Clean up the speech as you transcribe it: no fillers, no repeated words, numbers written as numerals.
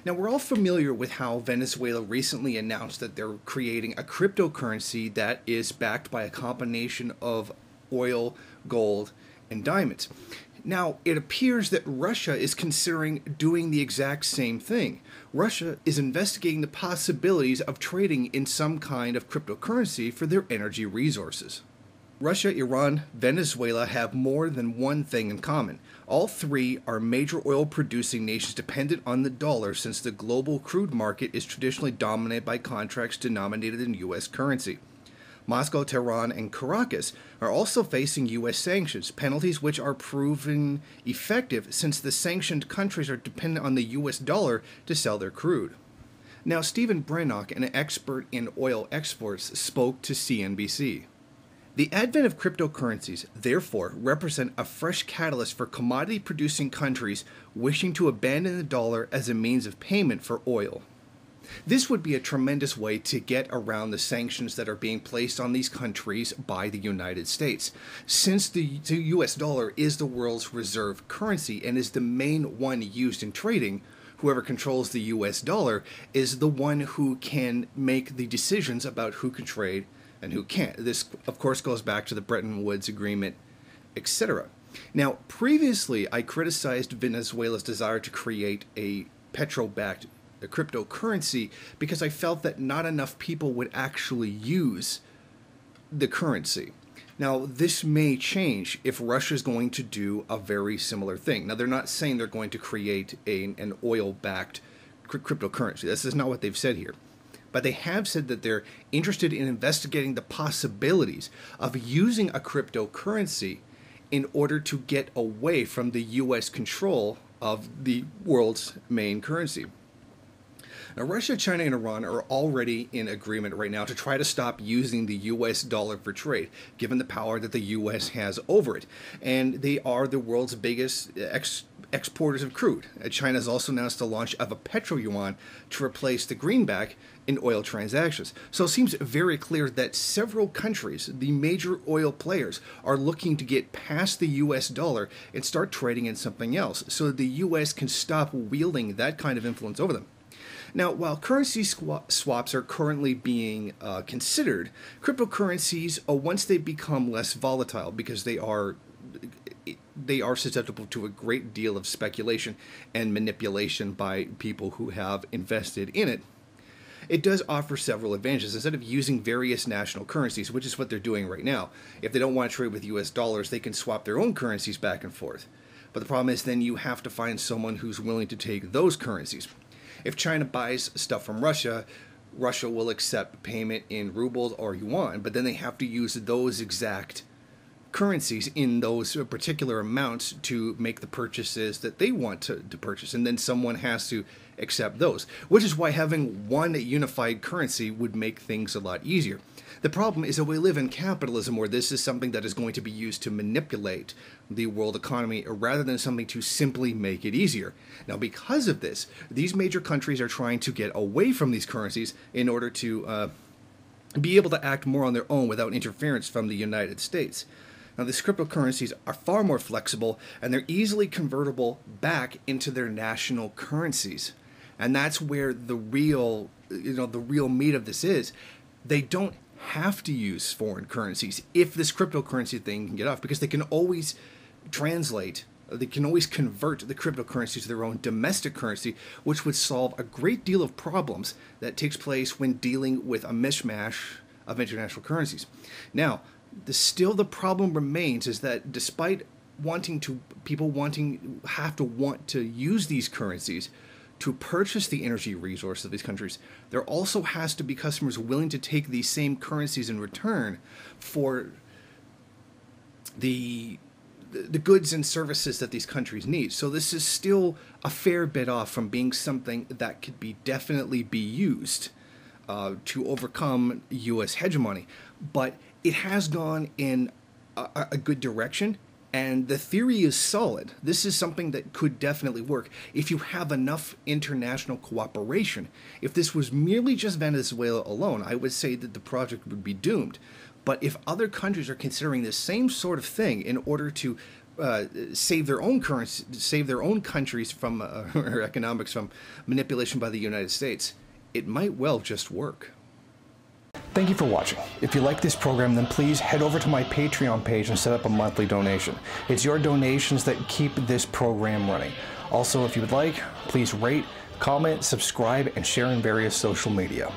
Now, we're all familiar with how Venezuela recently announced that they're creating a cryptocurrency that is backed by a combination of oil, gold, and diamonds. Now, it appears that Russia is considering doing the exact same thing. Russia is investigating the possibilities of trading in some kind of cryptocurrency for their energy resources. Russia, Iran, Venezuela have more than one thing in common. All three are major oil producing nations dependent on the dollar, since the global crude market is traditionally dominated by contracts denominated in US currency. Moscow, Tehran, and Caracas are also facing US sanctions, penalties which are proven effective since the sanctioned countries are dependent on the US dollar to sell their crude. Now, Stephen Brennock, an expert in oil exports, spoke to CNBC. The advent of cryptocurrencies, therefore, represent a fresh catalyst for commodity-producing countries wishing to abandon the dollar as a means of payment for oil. This would be a tremendous way to get around the sanctions that are being placed on these countries by the United States. Since the US dollar is the world's reserve currency and is the main one used in trading, whoever controls the US dollar is the one who can make the decisions about who can trade and who can't. This, of course, goes back to the Bretton Woods Agreement, etc. Now, previously, I criticized Venezuela's desire to create a petro-backed cryptocurrency because I felt that not enough people would actually use the currency. Now, this may change if Russia is going to do a very similar thing. Now, they're not saying they're going to create an oil-backed cryptocurrency. This is not what they've said here. But they have said that they're interested in investigating the possibilities of using a cryptocurrency in order to get away from the US control of the world's main currency. Now, Russia, China, and Iran are already in agreement right now to try to stop using the US dollar for trade, given the power that the US has over it. And they are the world's biggest exporters of crude. China has also announced the launch of a petro yuan to replace the greenback in oil transactions. So it seems very clear that several countries, the major oil players, are looking to get past the US dollar and start trading in something else so that the US can stop wielding that kind of influence over them. Now, while currency swaps are currently being considered, cryptocurrencies, once they become less volatile because they are susceptible to a great deal of speculation and manipulation by people who have invested in it, it does offer several advantages. Instead of using various national currencies, which is what they're doing right now, if they don't want to trade with US dollars, they can swap their own currencies back and forth. But the problem is then you have to find someone who's willing to take those currencies. If China buys stuff from Russia, Russia will accept payment in rubles or yuan, but then they have to use those exact currencies in those particular amounts to make the purchases that they want to purchase. And then someone has to accept those, which is why having one unified currency would make things a lot easier. The problem is that we live in capitalism where this is something that is going to be used to manipulate the world economy rather than something to simply make it easier. Now, because of this, these major countries are trying to get away from these currencies in order to be able to act more on their own without interference from the United States. Now, these cryptocurrencies are far more flexible and they're easily convertible back into their national currencies. And that's where the real meat of this is. They don't have to use foreign currencies if this cryptocurrency thing can get off, because they can always convert the cryptocurrency to their own domestic currency, which would solve a great deal of problems that takes place when dealing with a mishmash of international currencies. Now, the problem remains is that despite people have to want to use these currencies to purchase the energy resources of these countries, there also has to be customers willing to take these same currencies in return for the goods and services that these countries need. So this is still a fair bit off from being something that could definitely be used to overcome U.S. hegemony. But it has gone in a good direction. And the theory is solid. This is something that could definitely work if you have enough international cooperation. If this was merely just Venezuela alone, I would say that the project would be doomed. But if other countries are considering the same sort of thing in order to save their own currency, save their own countries from or economics from manipulation by the United States, it might well just work. Thank you for watching. If you like this program, then please head over to my Patreon page and set up a monthly donation. It's your donations that keep this program running. Also, if you would like, please rate, comment, subscribe, and share in various social media.